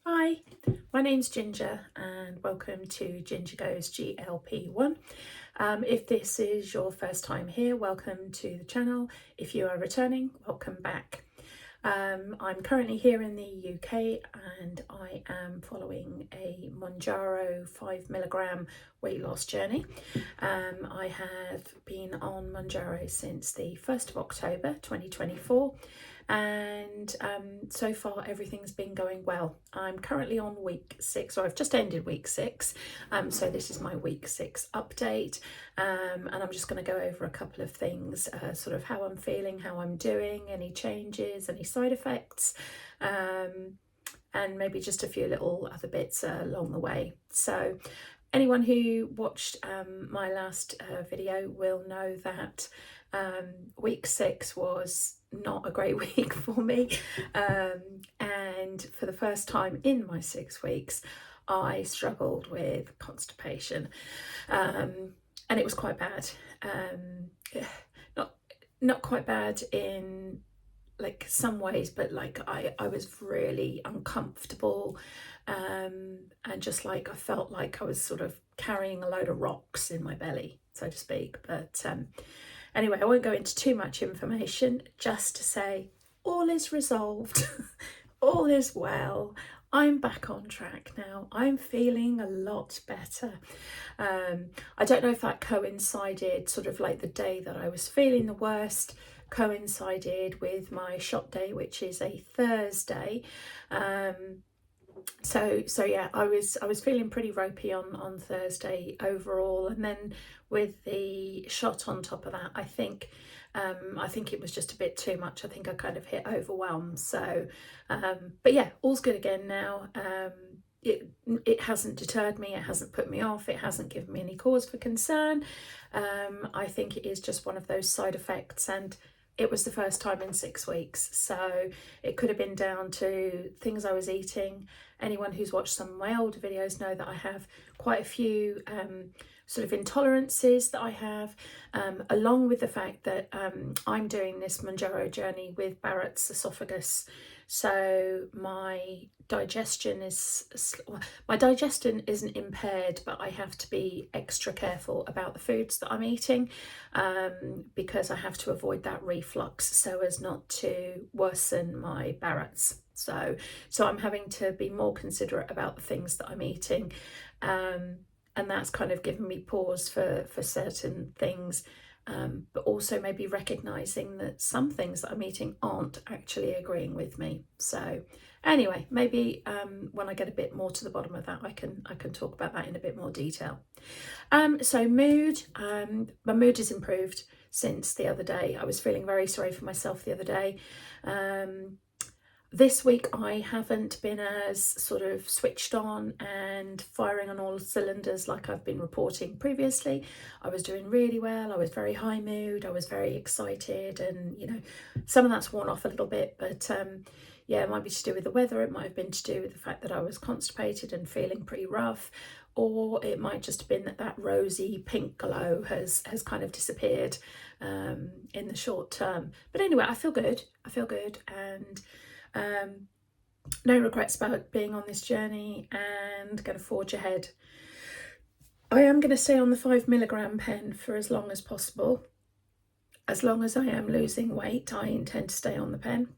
Hi, my name's Ginger and welcome to Ginger Goes GLP1. If this is your first time here, welcome to the channel. If you are returning, welcome back. I'm currently here in the UK and I am following a Mounjaro 5 mg weight loss journey. I have been on Mounjaro since the 1st of October 2024 and so far everything's been going well. I'm currently on week 6, or I've just ended week 6, so this is my week 6 update, and I'm just going to go over a couple of things, sort of how I'm feeling, how I'm doing, any changes, any side effects, and maybe just a few little other bits along the way. So anyone who watched my last video will know that week 6 was not a great week for me, and for the first time in my 6 weeks I struggled with constipation, and it was quite bad. Not quite bad in like some ways, but like I was really uncomfortable, and just like I felt like I was sort of carrying a load of rocks in my belly, so to speak. But anyway, I won't go into too much information, just to say all is resolved. All is well. I'm back on track now. I'm feeling a lot better. I don't know if that coincided, sort of like the day that I was feeling the worst coincided with my shot day, which is a Thursday. So yeah, I was feeling pretty ropey on Thursday overall, and then with the shot on top of that, I think it was just a bit too much. I think I kind of hit overwhelm. So but yeah, all's good again now. It hasn't deterred me, it hasn't put me off, it hasn't given me any cause for concern. I think it is just one of those side effects, and it was the first time in 6 weeks, so it could have been down to things I was eating. Anyone who's watched some of my older videos know that I have quite a few sort of intolerances that I have, along with the fact that I'm doing this Mounjaro journey with Barrett's esophagus. So my digestion isn't impaired, but I have to be extra careful about the foods that I'm eating, because I have to avoid that reflux so as not to worsen my Barrett's. So I'm having to be more considerate about the things that I'm eating, and that's kind of given me pause for certain things, but also maybe recognizing that some things that I'm eating aren't actually agreeing with me. So anyway, maybe when I get a bit more to the bottom of that, I can talk about that in a bit more detail. So mood, my mood has improved since the other day. I was feeling very sorry for myself the other day. This week I haven't been as sort of switched on and firing on all cylinders like I've been reporting previously. I was doing really well, I was very high mood, I was very excited, and you know, some of that's worn off a little bit, but yeah, it might be to do with the weather, it might have been to do with the fact that I was constipated and feeling pretty rough, or it might just have been that rosy pink glow has kind of disappeared in the short term. But anyway, I feel good, and no regrets about being on this journey, and going to forge ahead. I am going to stay on the 5 mg pen for as long as possible. As long as I am losing weight, I intend to stay on the pen,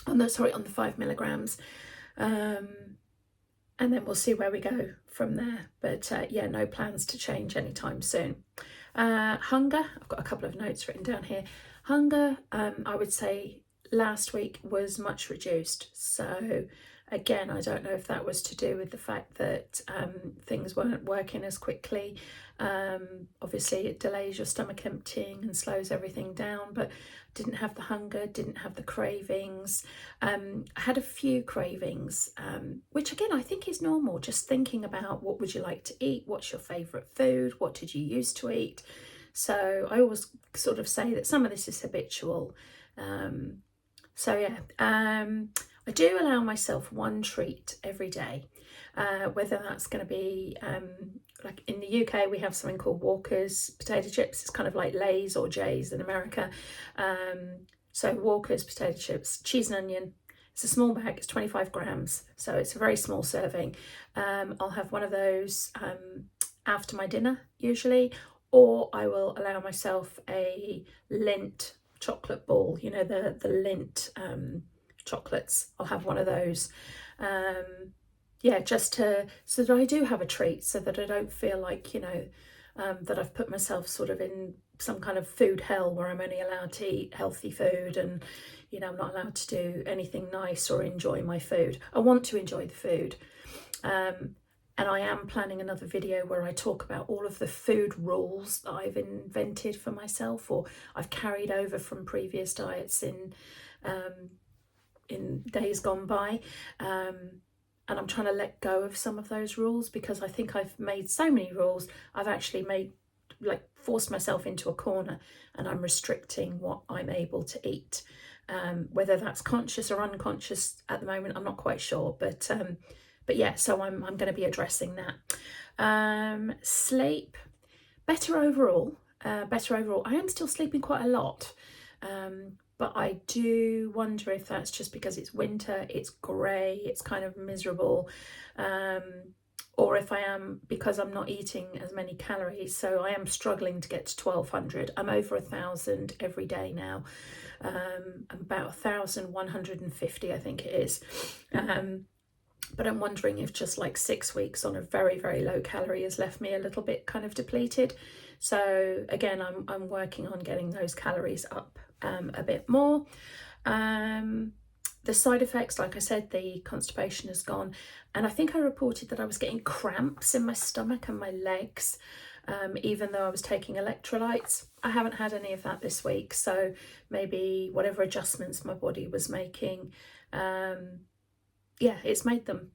on the 5 mg, and then we'll see where we go from there. But yeah, no plans to change anytime soon. Hunger, I've got a couple of notes written down here. Hunger, I would say last week was much reduced. So again, I don't know if that was to do with the fact that things weren't working as quickly. Obviously it delays your stomach emptying and slows everything down, but didn't have the hunger, didn't have the cravings. I had a few cravings, which again I think is normal, just thinking about what would you like to eat, what's your favourite food, what did you used to eat. So I always sort of say that some of this is habitual. So yeah, I do allow myself one treat every day, whether that's going to be like in the UK we have something called Walker's potato chips. It's kind of like Lay's or Jay's in America. So Walker's potato chips, cheese and onion, It's a small bag, it's 25 grams, so it's a very small serving. I'll have one of those after my dinner usually, or I will allow myself a Lindt chocolate ball, you know, the Lindt chocolates. I'll have one of those. Yeah, just so that I do have a treat, so that I don't feel like, you know, that I've put myself sort of in some kind of food hell where I'm only allowed to eat healthy food and, you know, I'm not allowed to do anything nice or enjoy my food. I want to enjoy the food. And I am planning another video where I talk about all of the food rules that I've invented for myself, or I've carried over from previous diets in days gone by. And I'm trying to let go of some of those rules, because I think I've made so many rules, I've actually forced myself into a corner, and I'm restricting what I'm able to eat. Whether that's conscious or unconscious at the moment, I'm not quite sure, but yeah, so I'm going to be addressing that. Sleep, better overall. I am still sleeping quite a lot, but I do wonder if that's just because it's winter, it's grey, it's kind of miserable, or if I am because I'm not eating as many calories. So I am struggling to get to 1200. I'm over 1000 every day now. I'm about 1150, I think it is. But I'm wondering if just like 6 weeks on a very, very low calorie has left me a little bit kind of depleted. So again, I'm working on getting those calories up a bit more. The side effects, like I said, the constipation is gone. And I think I reported that I was getting cramps in my stomach and my legs, even though I was taking electrolytes. I haven't had any of that this week. So maybe whatever adjustments my body was making, yeah, it's made them.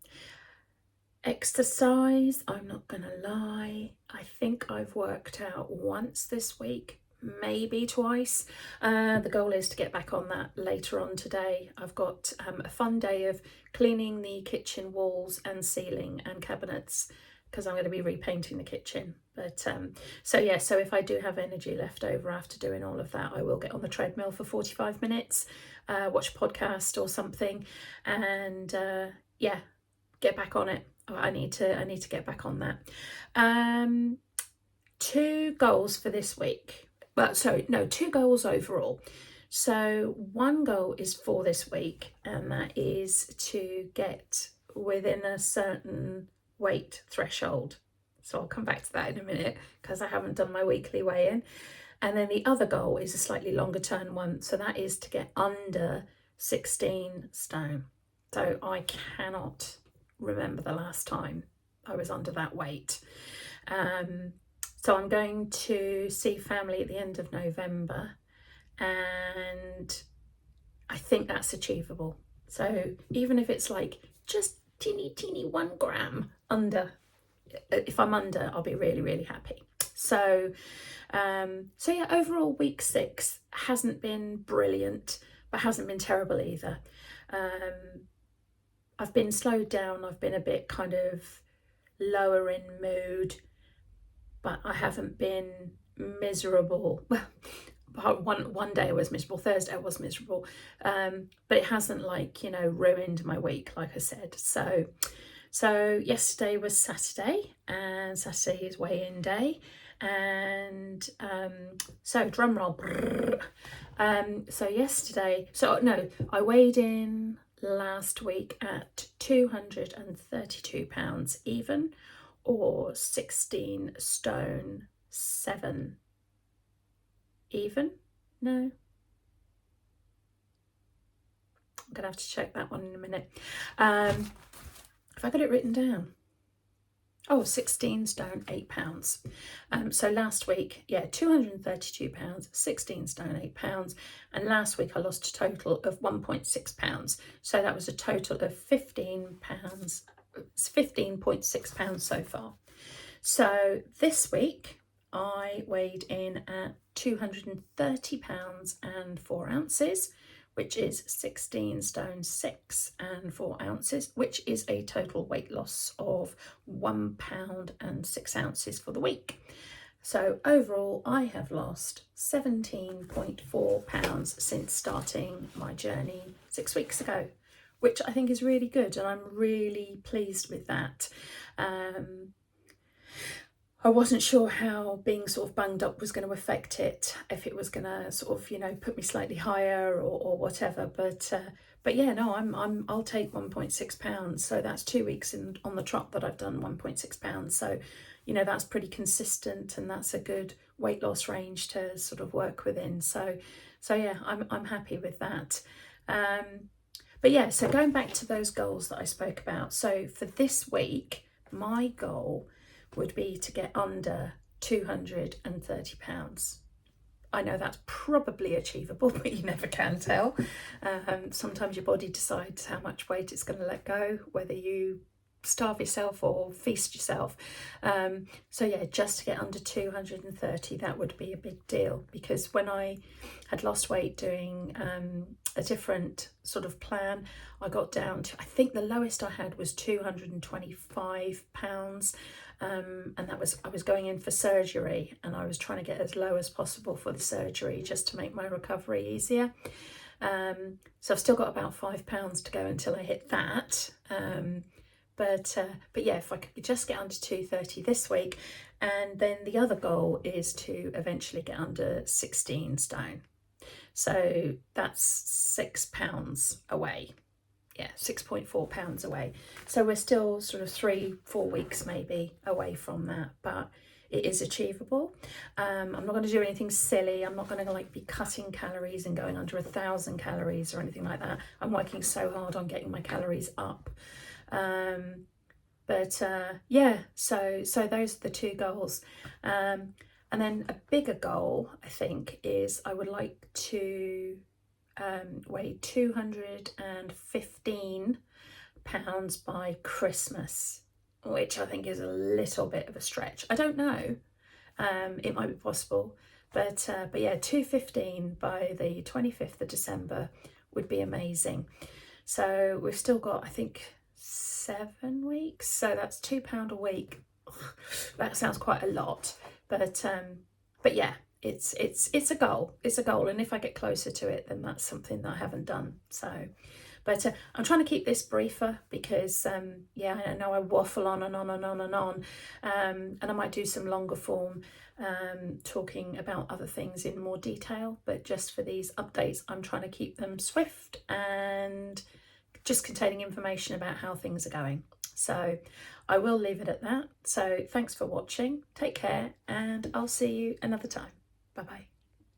Exercise, I'm not gonna lie, I think I've worked out once this week, maybe twice. The goal is to get back on that later on today. I've got a fun day of cleaning the kitchen walls and ceiling and cabinets, because I'm going to be repainting the kitchen. But so yeah, so if I do have energy left over after doing all of that, I will get on the treadmill for 45 minutes, watch a podcast or something, and yeah, get back on it. I need to get back on that. 2 goals for this week. Well, sorry, no, 2 goals overall. So one goal is for this week, and that is to get within a certain weight threshold. So I'll come back to that in a minute, because I haven't done my weekly weigh-in. And then the other goal is a slightly longer term one. So that is to get under 16 stone. So I cannot remember the last time I was under that weight. So I'm going to see family at the end of November, and I think that's achievable. So even if it's like just teeny 1 gram under, if I'm under, I'll be really, really happy. So so yeah, overall week 6 hasn't been brilliant, but hasn't been terrible either. I've been slowed down, I've been a bit kind of lower in mood, but I haven't been miserable. Well, one day I was miserable, Thursday I was miserable, but it hasn't, like, you know, ruined my week, like I said. So yesterday was Saturday, and Saturday is weigh-in day, and so drum roll. So yesterday, I weighed in last week at 232 pounds even, or 16 stone 7 even. No, I'm gonna have to check that one in a minute. Have I got it written down? Oh, 16 stone 8 pounds. So last week, yeah, 232 pounds, 16 stone 8 pounds, and last week I lost a total of 1.6 pounds. So that was a total of 15 pounds, 15.6 pounds so far. So this week I weighed in at 230 pounds and 4 ounces, which is 16 stone 6 and 4 ounces, which is a total weight loss of 1 pound and 6 ounces for the week. So overall, I have lost 17.4 pounds since starting my journey 6 weeks ago, which I think is really good, and I'm really pleased with that. I wasn't sure how being sort of bunged up was going to affect it, if it was going to sort of, you know, put me slightly higher or whatever. But yeah, no, I'll take £1.6. So that's 2 weeks on the trot that I've done £1.6. So, you know, that's pretty consistent, and that's a good weight loss range to sort of work within. So yeah, I'm happy with that. But yeah, so going back to those goals that I spoke about. So for this week, my goal would be to get under £230. I know that's probably achievable, but you never can tell. Sometimes your body decides how much weight it's going to let go, whether you starve yourself or feast yourself. So yeah, just to get under 230, that would be a big deal, because when I had lost weight doing a different sort of plan, I got down to, I think the lowest I had was £225. And that was, I was going in for surgery, and I was trying to get as low as possible for the surgery just to make my recovery easier. So I've still got about £5 to go until I hit that. But yeah, if I could just get under 230 this week, and then the other goal is to eventually get under 16 stone. So that's £6 away. Yeah, 6.4 pounds away. So we're still sort of 3-4 weeks maybe away from that, but it is achievable. I'm not going to do anything silly. I'm not going to like be cutting calories and going under 1,000 calories or anything like that. I'm working so hard on getting my calories up. Yeah, so those are the two goals. And then a bigger goal, I think, is I would like to weigh 215 pounds by Christmas, which I think is a little bit of a stretch. I don't know, it might be possible, but yeah, 215 by the 25th of December would be amazing. So we've still got, I think, 7 weeks, so that's £2 a week. That sounds quite a lot, but yeah, it's a goal. It's a goal, and if I get closer to it, then that's something that I haven't done. So, but I'm trying to keep this briefer, because yeah, I know I waffle on and on and on and on, and I might do some longer form talking about other things in more detail, but just for these updates, I'm trying to keep them swift and just containing information about how things are going. So I will leave it at that. So thanks for watching, take care, and I'll see you another time. Bye bye.